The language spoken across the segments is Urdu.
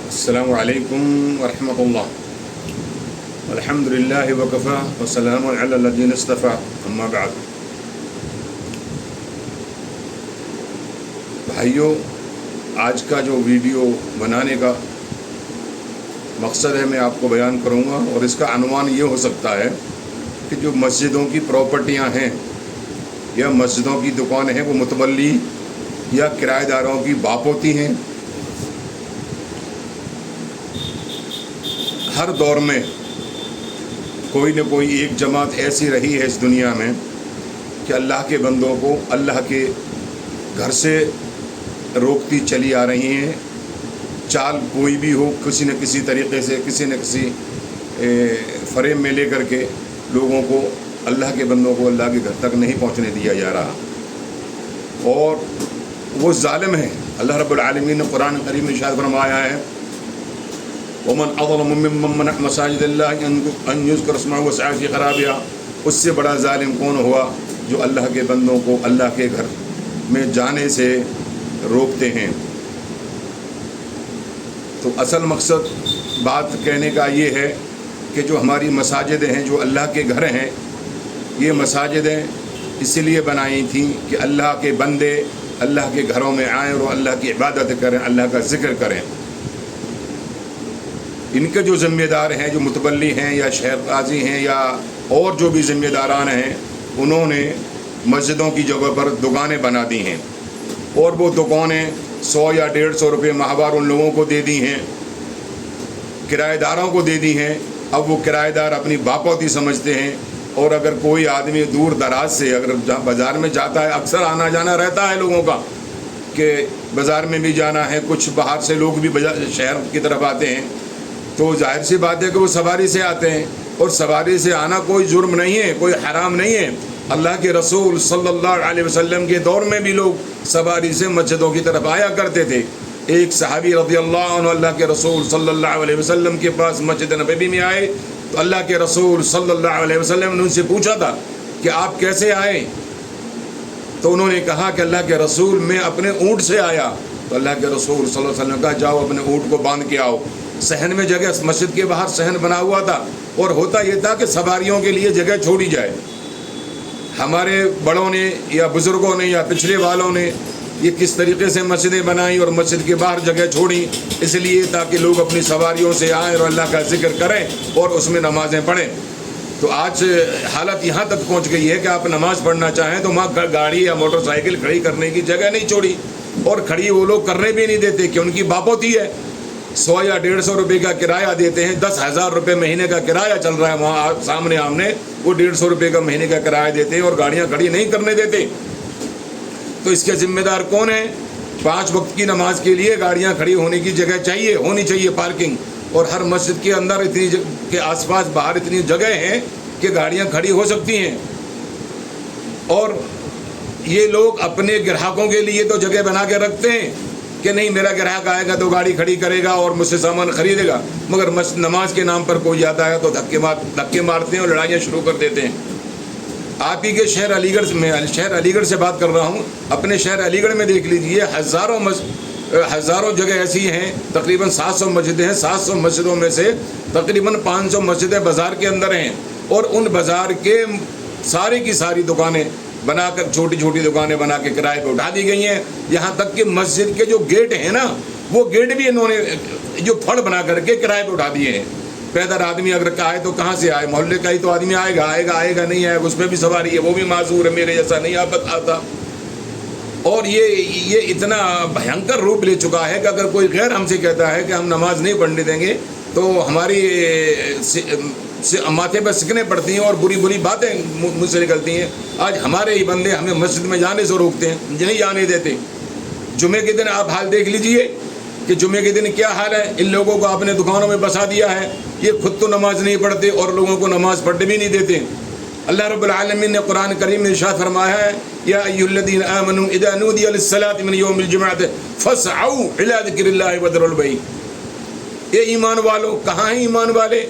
السلام علیکم ورحمۃ اللہ الحمدللہ وکفی وسلام علی الذین اصطفی اما بعد۔ بھائیوں، آج کا جو ویڈیو بنانے کا مقصد ہے میں آپ کو بیان کروں گا، اور اس کا عنوان یہ ہو سکتا ہے کہ جو مسجدوں کی پراپرٹیاں ہیں یا مسجدوں کی دکانیں ہیں وہ متولی یا کرایہ داروں کی باپ ہوتی ہیں۔ ہر دور میں کوئی نہ کوئی ایک جماعت ایسی رہی ہے اس دنیا میں کہ اللہ کے بندوں کو اللہ کے گھر سے روکتی چلی آ رہی ہیں۔ چال کوئی بھی ہو، کسی نہ کسی طریقے سے کسی نہ کسی فریم میں لے کر کے لوگوں کو، اللہ کے بندوں کو اللہ کے گھر تک نہیں پہنچنے دیا جا رہا، اور وہ ظالم ہے۔ اللہ رب العالمین نے قرآن کریم میں ارشاد فرمایا ہے وَمَنْ أَظْلَمُ مِمَّنْ مَنَعَ مَسَاجِدَ اللَّهِ أَنْ يُذْكَرَ اسْمُهُ وَسَعَى فِي خَرَابِهَا۔ اس سے بڑا ظالم کون ہوا جو اللہ کے بندوں کو اللہ کے گھر میں جانے سے روکتے ہیں۔ تو اصل مقصد بات کہنے کا یہ ہے کہ جو ہماری مساجد ہیں، جو اللہ کے گھر ہیں، یہ مساجدیں اس لیے بنائی تھیں کہ اللہ کے بندے اللہ کے گھروں میں آئیں اور اللہ کی عبادت کریں، اللہ کا ذکر کریں۔ ان کے جو ذمہ دار ہیں، جو متولی ہیں یا شہر قاضی ہیں یا اور جو بھی ذمہ داران ہیں، انہوں نے مسجدوں کی جگہ پر دکانیں بنا دی ہیں، اور وہ دکانیں 100 یا 150 روپے ماہوار ان لوگوں کو دے دی ہیں، کرایہ داروں کو دے دی ہیں۔ اب وہ کرایہ دار اپنی باپوتی سمجھتے ہیں، اور اگر کوئی آدمی دور دراز سے اگر بازار میں جاتا ہے، اکثر آنا جانا رہتا ہے لوگوں کا کہ بازار میں بھی جانا ہے، کچھ باہر سے لوگ بھی شہر کی طرف آتے ہیں، تو ظاہر سی بات ہے کہ وہ سواری سے آتے ہیں، اور سواری سے آنا کوئی جرم نہیں ہے، کوئی حرام نہیں ہے۔ اللہ کے رسول صلی اللہ علیہ وسلم کے دور میں بھی لوگ سواری سے مسجدوں کی طرف آیا کرتے تھے۔ ایک صحابی رضی اللہ عنہ اللہ کے رسول صلی اللہ علیہ وسلم کے پاس مسجد نبوی میں آئے، تو اللہ کے رسول صلی اللہ علیہ وسلم نے ان سے پوچھا تھا کہ آپ کیسے آئے؟ تو انہوں نے کہا کہ اللہ کے رسول میں اپنے اونٹ سے آیا۔ تو اللہ کے رسول صلی اللہ علیہ وسلم نے کہا جاؤ اپنے اونٹ کو باندھ کے آؤ۔ صحن میں جگہ، مسجد کے باہر صحن بنا ہوا تھا، اور ہوتا یہ تھا کہ سواریوں کے لیے جگہ چھوڑی جائے۔ ہمارے بڑوں نے یا بزرگوں نے یا پچھلے والوں نے یہ کس طریقے سے مسجدیں بنائیں اور مسجد کے باہر جگہ چھوڑی، اس لیے تاکہ لوگ اپنی سواریوں سے آئیں اور اللہ کا ذکر کریں اور اس میں نمازیں پڑھیں۔ تو آج حالت یہاں تک پہنچ گئی ہے کہ آپ نماز پڑھنا چاہیں تو وہاں گاڑی یا موٹر سائیکل کھڑی کرنے کی جگہ نہیں چھوڑی، اور کھڑی وہ لوگ کرنے بھی نہیں دیتے کہ ان کی باپوتی ہے۔ 100 یا 150 روپے کا کرایہ دیتے ہیں، 10,000 روپے مہینے کا کرایہ چل رہا ہے وہاں سامنے آمنے، وہ 150 روپے کا مہینے کا کرایہ دیتے ہیں اور گاڑیاں کھڑی نہیں کرنے دیتے۔ تو اس کے ذمہ دار کون ہیں؟ 5 وقت کی نماز کے لیے گاڑیاں کھڑی ہونے کی جگہ چاہیے، ہونی چاہیے پارکنگ، اور ہر مسجد کے اندر اتنی کے آس پاس باہر اتنی جگہ ہیں کہ گاڑیاں کھڑی ہو سکتی ہیں۔ اور یہ لوگ اپنے گراہکوں کے لیے تو جگہ بنا کے رکھتے ہیں کہ نہیں میرا گراہک آئے گا تو گاڑی کھڑی کرے گا اور مجھ سے سامان خریدے گا، مگر نماز کے نام پر کوئی جاتا ہے تو دھکے مارتے ہیں اور لڑائیاں شروع کر دیتے ہیں۔ آپ ہی کے شہر علی گڑھ میں، شہر علی گڑھ سے بات کر رہا ہوں، اپنے شہر علی گڑھ میں دیکھ لیجئے، ہزاروں جگہ ایسی ہیں، تقریباً 700 مسجدیں ہیں۔ 700 مسجدوں میں سے تقریباً 500 مسجدیں بازار کے اندر ہیں، اور ان بازار کے ساری کی ساری دکانیں بنا کر، چھوٹی چھوٹی دکانیں بنا کے کرائے پہ اٹھا دی گئی ہیں۔ یہاں تک کہ مسجد کے جو گیٹ ہیں نا، وہ گیٹ بھی انہوں نے جو پھڑ بنا کر کے کرائے پہ اٹھا دیے ہیں۔ پیدل آدمی اگر آئے تو کہاں سے آئے؟ محلے کا ہی تو آدمی آئے گا نہیں آئے گا، اس پہ بھی سواری ہے، وہ بھی معذور ہے، میرے جیسا نہیں آتا۔ اور یہ اتنا بھینکر روپ لے چکا ہے کہ اگر کوئی غیر ہم سے کہتا ہے کہ ہم نماز نہیں پڑھنے دیں گے تو ہماری ماتھے پہ سکنے پڑتی ہیں اور بری باتیں مجھ سے نکلتی ہیں۔ آج ہمارے ہی بندے ہمیں مسجد میں جانے سے روکتے ہیں، نہیں جانے دیتے۔ جمعے کے دن آپ حال دیکھ لیجئے کہ جمعے کے دن کیا حال ہے۔ ان لوگوں کو آپ نے دکانوں میں بسا دیا ہے، یہ خود تو نماز نہیں پڑھتے اور لوگوں کو نماز پڑھنے بھی نہیں دیتے۔ اللہ رب العالمین نے قرآن کریم میں ارشاد فرمایا ہے یا ایھا الذین آمنوا اذا نودی للصلاۃ من یوم الجمعۃ فاسعوا الی ذکر اللہ وذروا البیع۔ اے ایمان والو، کہاں ہیں ایمان والے؟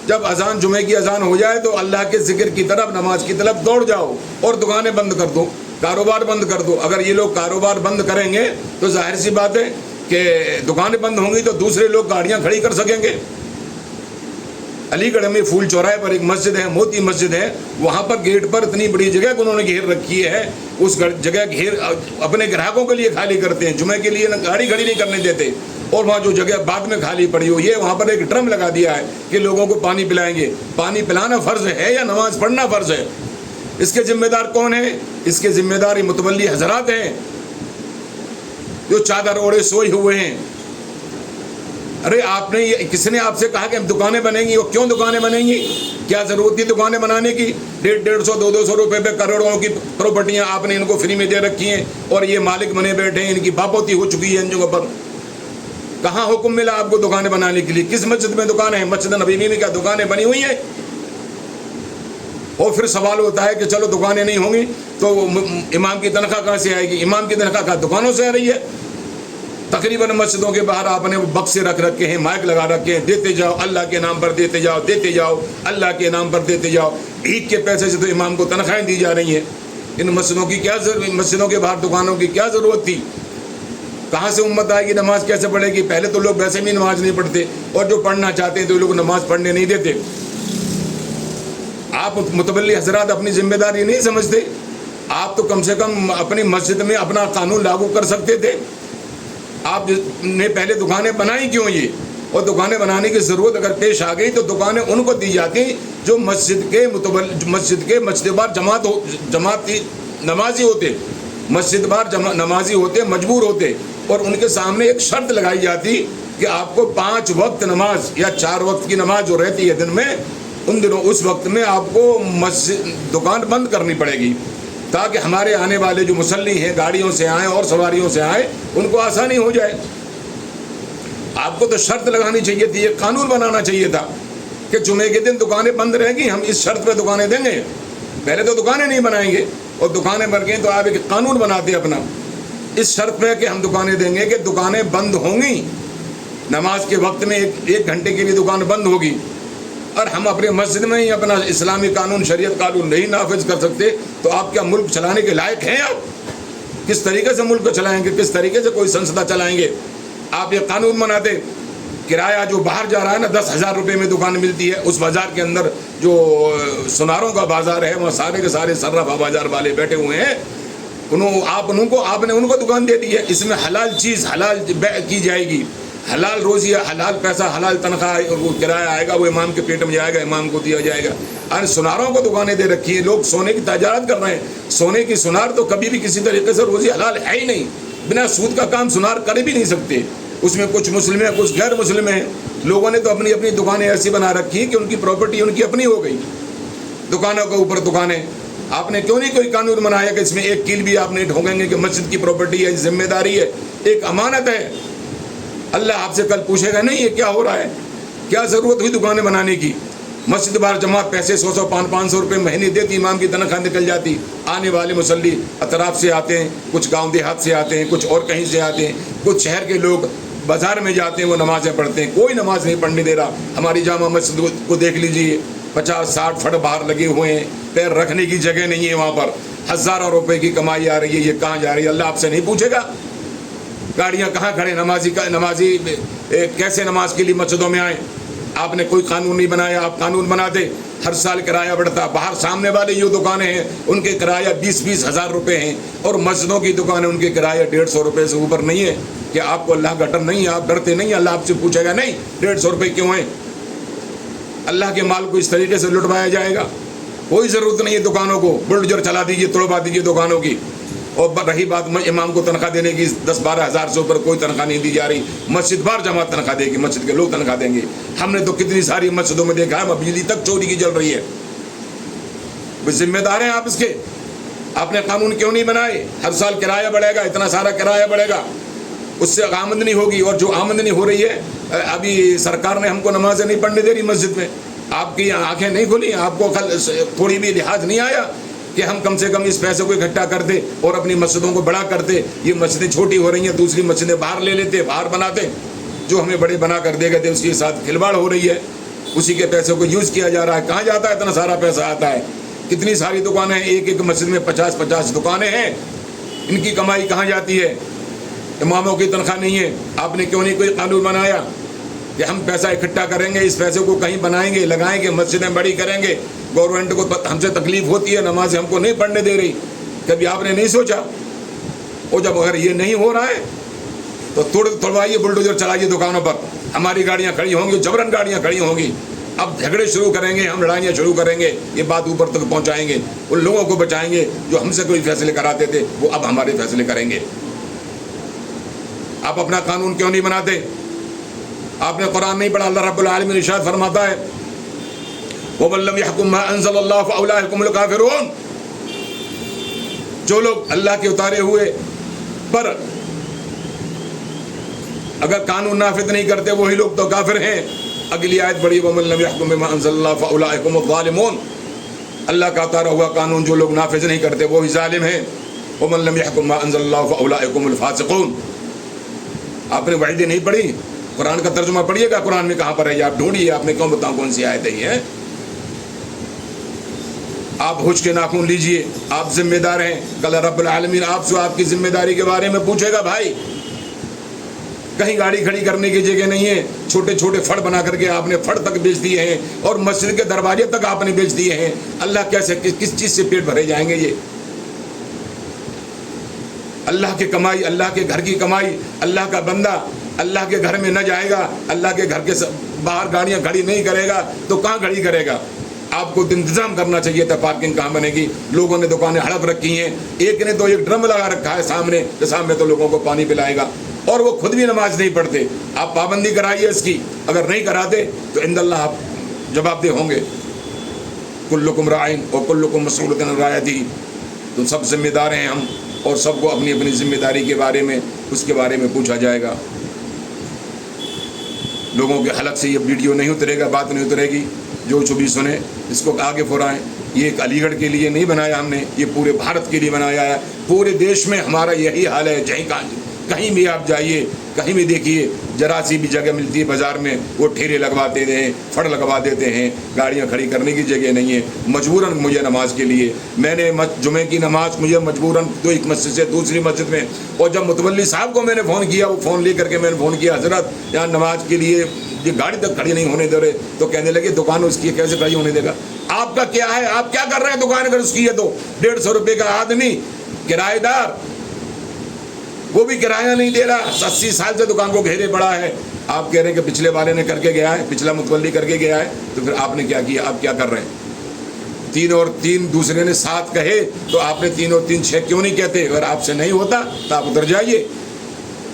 جب اذان، جمعے کی اذان ہو جائے تو اللہ کے ذکر کی طرف، نماز کی طرف دوڑ جاؤ اور دکانیں بند کر دو، کاروبار بند کر دو۔ اگر یہ لوگ کاروبار بند کریں گے تو ظاہر سی بات ہے کہ دکانیں بند ہوں گی تو دوسرے لوگ گاڑیاں کھڑی کر سکیں گے. علی گڑھ میں پھول چوراہے پر ایک مسجد ہے, موتی مسجد ہے, وہاں پر گیٹ پر اتنی بڑی جگہ کو انہوں نے گھیر رکھی ہے, اس جگہ گھیر اپنے گراہکوں کے لیے خالی کرتے ہیں, جمعے کے لیے گاڑی کھڑی نہیں کرنے دیتے, اور وہاں جو جگہ بعد میں خالی پڑی ہوئی ہے وہاں پر ایک ڈرم لگا دیا ہے کہ لوگوں کو پانی پلائیں گے. پانی پلانا فرض ہے یا نماز پڑھنا فرض ہے؟ اس کے ذمہ دار کون ہیں؟ اس کے ذمہ دار متولی حضرات ہیں جو چادر اوڑے سوئے ہوئے ہیں. ارے آپ نے کس نے آپ سے کہا کہ دکانیں بنیں گی؟ اور کیوں دکانیں بنیں گی؟ کیا ضرورت تھی دکانیں بنانے کی؟ 150 200 روپے پہ کروڑوں کی پراپرٹیاں آپ نے ان کو فری میں دے رکھی ہیں اور یہ مالک بنے بیٹھے ہیں, ان کی باپوتی ہو چکی ہے ان جگہوں پر. کہاں حکم ملا آپ کو دکانیں بنانے کے لیے؟ کس مسجد میں دکانیں ہیں؟ مسجد نبوی میں کیا دکانیں بنی ہوئی ہیں؟ اور پھر سوال ہوتا ہے کہ چلو دکانیں نہیں ہوں گی تو امام کی تنخواہ کہاں سے آئے گی؟ امام کی تنخواہ کہاں دکانوں سے آ رہی ہے. تقریباً مسجدوں کے باہر آپ نے وہ بکسے رکھ رکھے ہیں, مائک لگا رکھے ہیں, دیتے جاؤ اللہ کے نام پر, دیتے جاؤ دیتے جاؤ اللہ کے نام پر دیتے جاؤ. عید کے پیسے سے تو امام کو تنخواہیں دی جا رہی ہیں. ان مسجدوں کی کیا مسجدوں کے باہر دکانوں کی کیا ضرورت تھی؟ کہاں سے امت آئے گی؟ نماز کیسے پڑھے گی؟ پہلے تو لوگ ویسے بھی نماز نہیں پڑھتے, اور جو پڑھنا چاہتے ہیں تو لوگ نماز پڑھنے نہیں دیتے. آپ متولی حضرات اپنی ذمہ داری نہیں سمجھتے؟ آپ تو کم سے کم اپنی مسجد میں اپنا قانون لاگو کر سکتے تھے. آپ نے پہلے دکانیں بنائی کیوں یہ؟ اور دکانیں بنانے کی ضرورت اگر پیش آ گئی تو دکانیں ان کو دی جاتی جو مسجد کے مسجد بار جماعتی نمازی ہوتے, مسجد بار نمازی ہوتے, مجبور ہوتے, اور ان کے سامنے ایک شرط لگائی جاتی کہ آپ کو 5 وقت نماز یا 4 وقت کی نماز جو رہتی ہے دن میں, ان دنوں اس وقت میں آپ کو دکان بند کرنی پڑے گی تاکہ ہمارے آنے والے جو مصلی ہیں گاڑیوں سے آئیں اور سواریوں سے آئیں ان کو آسانی ہو جائے. آپ کو تو شرط لگانی چاہیے تھی, یہ قانون بنانا چاہیے تھا کہ جمعے کے دن دکانیں بند رہیں گی, ہم اس شرط پہ دکانیں دیں گے. پہلے تو دکانیں نہیں بنائیں گے, اور دکانیں بن گئیں تو آپ ایک قانون بناتے اپنا اس شرط پہ کہ ہم دکانیں دیں گے کہ دکانیں بند ہوں گی نماز کے وقت میں, 1 گھنٹے کے لیے دکان بند ہوگی. اور ہم اپنے مسجد میں ہی اپنا اسلامی قانون شریعت قانون نہیں نافذ کر سکتے تو آپ کیا ملک چلانے کے لائق ہیں؟ آپ کس طریقے سے ملک کو چلائیں گے؟ کس طریقے سے کوئی سنسدہ چلائیں گے؟ آپ یہ قانون بناتے. کرایہ جو باہر جا رہا ہے نا, 10,000 روپے میں دکان ملتی ہے, اس بازار کے اندر جو سناروں کا بازار ہے وہاں سارے کے سارے صرافہ بازار والے بیٹھے ہوئے ہیں, آپ نے ان کو دکان دے دی ہے. اس میں حلال چیز حلال بیع کی جائے گی, حلال روزی, حلال پیسہ, حلال تنخواہ, وہ کرایہ آئے گا, وہ امام کے پیٹ میں جائے گا, امام کو دیا جائے گا. اور سناروں کو دکانیں دے رکھی ہیں, لوگ سونے کی تجارت کر رہے ہیں. سونے کی سنار تو کبھی بھی کسی طریقے سے روزی حلال ہے ہی نہیں, بنا سود کا کام سنار کر بھی نہیں سکتے. اس میں کچھ مسلم ہیں کچھ غیر مسلم ہیں. لوگوں نے تو اپنی اپنی دکانیں ایسی بنا رکھی ہیں کہ ان کی پراپرٹی ان کی اپنی ہو گئی, دکانوں کے اوپر دکانیں. آپ نے کیوں نہیں کوئی قانون بنایا کہ اس میں ایک کیل بھی آپ نہیں ٹھوکیں گے کہ مسجد کی پراپرٹی ہے, ذمہ داری ہے, ایک امانت ہے. اللہ آپ سے کل پوچھے گا نہیں یہ کیا ہو رہا ہے, کیا ضرورت ہوئی دکانیں بنانے کی؟ مسجد بار جماعت پیسے 100 500 روپے مہینے دیتی, امام کی تنخواہ نکل جاتی. آنے والے مصلی اطراف سے آتے ہیں, کچھ گاؤں دیہات سے آتے ہیں, کچھ اور کہیں سے آتے ہیں, کچھ شہر کے لوگ بازار میں جاتے ہیں, وہ نمازیں پڑھتے ہیں. کوئی نماز نہیں پڑھنے دے رہا. ہماری جامع مسجد کو دیکھ لیجیے, 50-60 فٹ باہر لگے ہوئے ہیں, پیر رکھنے کی جگہ نہیں ہے وہاں پر. ہزاروں روپے کی کمائی آ رہی ہے, یہ کہاں جا رہی ہے؟ اللہ آپ سے نہیں پوچھے گا؟ گاڑیاں کہاں کھڑے, نمازی کیسے نماز کے لیے مسجدوں میں آئیں؟ آپ نے کوئی قانون نہیں بنایا. آپ قانون بنا دے, ہر سال کرایہ بڑھتا. باہر سامنے والے جو دکانیں ہیں ان کے کرایہ 20-20 ہزار روپے ہیں, اور مسجدوں کی دکانیں ان کے کرایہ 150 روپے سے اوپر نہیں ہے. کہ آپ کو اللہ کا ڈر نہیں ہے؟ آپ ڈرتے نہیں؟ اللہ آپ سے پوچھے گا نہیں 150 روپے کیوں ہیں؟ اللہ کے مال کو اس طریقے سے لٹوایا جائے گا. کوئی ضرورت نہیں ہے دکانوں کو, بلڈوزر چلا دیجیے, توڑوا دیجیے دکانوں کی. اور رہی بات امام کو تنخواہ دینے کی, 10-12 ہزار سے اوپر کوئی تنخواہ نہیں دی جا رہی. مسجد بار جماعت تنخواہ دے گی, مسجد کے لوگ تنخواہ دیں گے. ہم نے تو کتنی ساری مسجدوں میں دیکھا ہے بجلی تک چوری کی جل رہی ہے. ذمہ دار ہیں آپ اس کے. آپ نے قانون کیوں نہیں بنائے؟ ہر سال کرایہ بڑھے گا, اتنا سارا کرایہ بڑھے گا, اس سے آمدنی ہوگی. اور جو آمدنی ہو رہی ہے, ابھی سرکار نے ہم کو نمازیں نہیں پڑھنے دے رہی مسجد میں. آپ کی آنکھیں نہیں کھلی, آپ کو تھوڑی بھی لحاظ نہیں آیا کہ ہم کم سے کم اس پیسے کو اکٹھا کر دیں اور اپنی مسجدوں کو بڑا کرتے. یہ مسجدیں چھوٹی ہو رہی ہیں, دوسری مسجدیں باہر لے لیتے, باہر بناتے. جو ہمیں بڑے بنا کر دے گئے تھے اس کے ساتھ کھلواڑ ہو رہی ہے, اسی کے پیسے کو یوز کیا جا رہا ہے. کہاں جاتا ہے اتنا سارا پیسہ آتا ہے؟ کتنی ساری دکانیں ہیں, ایک مسجد میں 50-50 دکانیں ہیں, ان کی کمائی کہاں جاتی ہے؟ اماموں کی تنخواہ نہیں ہے، آپ نے کیوں نہیں کوئی قانون بنایا کہ ہم پیسہ اکٹھا کریں گے، اس پیسے کو کہیں بنائیں گے، لگائیں گے، مسجدیں بڑی کریں گے، گورنمنٹ کو ہم سے تکلیف ہوتی ہے، نماز ہم کو نہیں پڑھنے دے رہی، کبھی آپ نے نہیں سوچا؟ اور جب اگر یہ نہیں ہو رہا ہے تو توڑوائیے، بلڈوزر چلائیے دکانوں پر، ہماری گاڑیاں کھڑی ہوں گی، جبرن گاڑیاں کھڑی ہوں گی، اب جھگڑے شروع کریں گے، ہم لڑائیاں شروع کریں گے، یہ بات اوپر تک پہنچائیں گے، ان لوگوں کو بچائیں گے جو ہم سے کوئی فیصلے کراتے تھے، وہ اب ہمارے فیصلے کریں گے۔ آپ اپنا قانون کیوں نہیں بناتے؟ آپ نے قرآن نہیں پڑھا؟ اللہ رب العالمین ارشاد فرماتا ہے وَمَن لَّمْ يَحْكُم مَّا أَنزَلَ اللَّهُ فَأُولَٰئِكَ هُمُ الْكَافِرُونَ، جو لوگ اللہ کے اتارے ہوئے پر اگر قانون نافذ نہیں کرتے وہی لوگ تو کافر ہیں۔ اگلی آیت بڑی وَمَن لَّمْ يَحْكُم بِمَا أَنزَلَ اللَّهُ فَأُولَٰئِكَ هُمُ الظَّالِمُونَ، اللہ کا اتارا ہوا قانون جو لوگ نافذ نہیں کرتے وہی ظالم ہیں۔ وَمَن لَّمْ يَحْكُم مَّا أَنزَلَ اللَّهُ فَأُولَٰئِكَ هُمُ الْفَاسِقُونَ۔ آپ نے وعیدیں نہیں پڑھی؟ قرآن کا ترجمہ پڑھیے گا، قرآن میں کہاں پر ہے یہ آپ ڈھونڈیے، آپ نے کیوں بتاؤں کون سی آیت ہے؟ آپ ہوش کے ناخن لیجئے، آپ ذمہ دار ہیں، کل رب العالمین آپ سے آپ کی ذمہ داری کے بارے میں پوچھے گا۔ بھائی کہیں گاڑی کھڑی کرنے کی جگہ نہیں ہے، چھوٹے چھوٹے فڑ بنا کر کے آپ نے فڑ تک بیچ دیے ہیں، اور مسجد کے دروازے تک آپ نے بیچ دیے ہیں۔ اللہ کیسے کس چیز سے پیٹ بھرے جائیں گے؟ یہ اللہ کی کمائی، اللہ کے گھر کی کمائی، اللہ کا بندہ اللہ کے گھر میں نہ جائے گا، اللہ کے گھر کے باہر گاڑیاں کھڑی نہیں کرے گا تو کہاں کھڑی کرے گا؟ آپ کو انتظام کرنا چاہیے تھا، پارکنگ کہاں بنے گی؟ لوگوں نے دکانیں ہڑپ رکھی ہیں، ایک نے تو ایک ڈرم لگا رکھا ہے سامنے کہ سامنے تو لوگوں کو پانی پلائے گا، اور وہ خود بھی نماز نہیں پڑھتے۔ آپ پابندی کرائیے اس کی، اگر نہیں کراتے تو عند اللہ آپ جواب دہ ہوں گے۔ کلکم راعٍ وکلکم مسئول عن رعیتہ، تو سب ذمہ دار ہیں ہم، اور سب کو اپنی اپنی ذمہ داری کے بارے میں اس کے بارے میں پوچھا جائے گا۔ لوگوں کے حلق سے یہ ویڈیو نہیں اترے گا، بات نہیں اترے گی، جو بھی سنے اس کو آگے پھرائیں۔ یہ ایک علی گڑھ کے لیے نہیں بنایا ہم نے، یہ پورے بھارت کے لیے بنایا ہے۔ پورے دیش میں ہمارا یہی حال ہے، کہیں بھی آپ جائیے، کہیں بھی دیکھیے، ذرا سی بھی جگہ ملتی ہے بازار میں وہ ٹھیرے لگواتے ہیں، فڑ لگوا دیتے ہیں، گاڑیاں کھڑی کرنے کی جگہ نہیں ہے۔ مجبوراً مجھے نماز کے لیے، میں نے جمعے کی نماز مجھے مجبوراً تو ایک مسجد سے دوسری مسجد میں، اور جب متولی صاحب کو میں نے فون کیا، وہ فون لے کر کے میں نے فون کیا، حضرت یہاں نماز کے لیے یہ گاڑی تک کھڑی نہیں ہونے دے رہے، تو کہنے لگے دکان اس کی کیسے کھڑی ہونے دے گا؟ آپ کا کیا ہے؟ آپ کیا کر رہے ہیں دکان اگر اس کی ہے تو؟ 150 روپے کا آدمی کرایہ دار، وہ بھی کرایہ نہیں دے رہا، 80 سال سے دکان کو گھیرے پڑا ہے۔ آپ کہہ رہے ہیں کہ پچھلے والے نے کر کے گیا ہے، پچھلا متولی کر کے گیا ہے، تو پھر آپ نے کیا کیا؟ آپ کیا کر رہے ہیں؟ 3 اور 3 دوسرے نے 7 کہے تو آپ نے 3 اور 3 6 کیوں نہیں کہتے؟ اگر آپ سے نہیں ہوتا تو آپ اتر جائیے،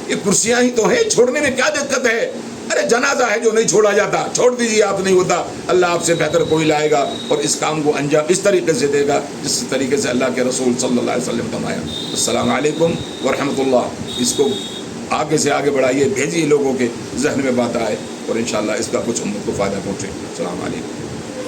یہ کرسیاں ہی تو ہیں، چھوڑنے میں کیا دقت ہے؟ ارے جنازہ ہے جو نہیں چھوڑا جاتا، چھوڑ دیجیے، آپ نہیں ہوتا، اللہ آپ سے بہتر کوئی لائے گا اور اس کام کو انجام اس طریقے سے دے گا جس طریقے سے اللہ کے رسول صلی اللہ علیہ وسلم فرمایا۔ السلام علیکم ورحمۃ اللہ۔ اس کو آگے سے آگے بڑھائیے، بھیجیے لوگوں کے ذہن میں بات آئے، اور انشاءاللہ اس کا کچھ امت کو فائدہ پہنچے۔ السلام علیکم۔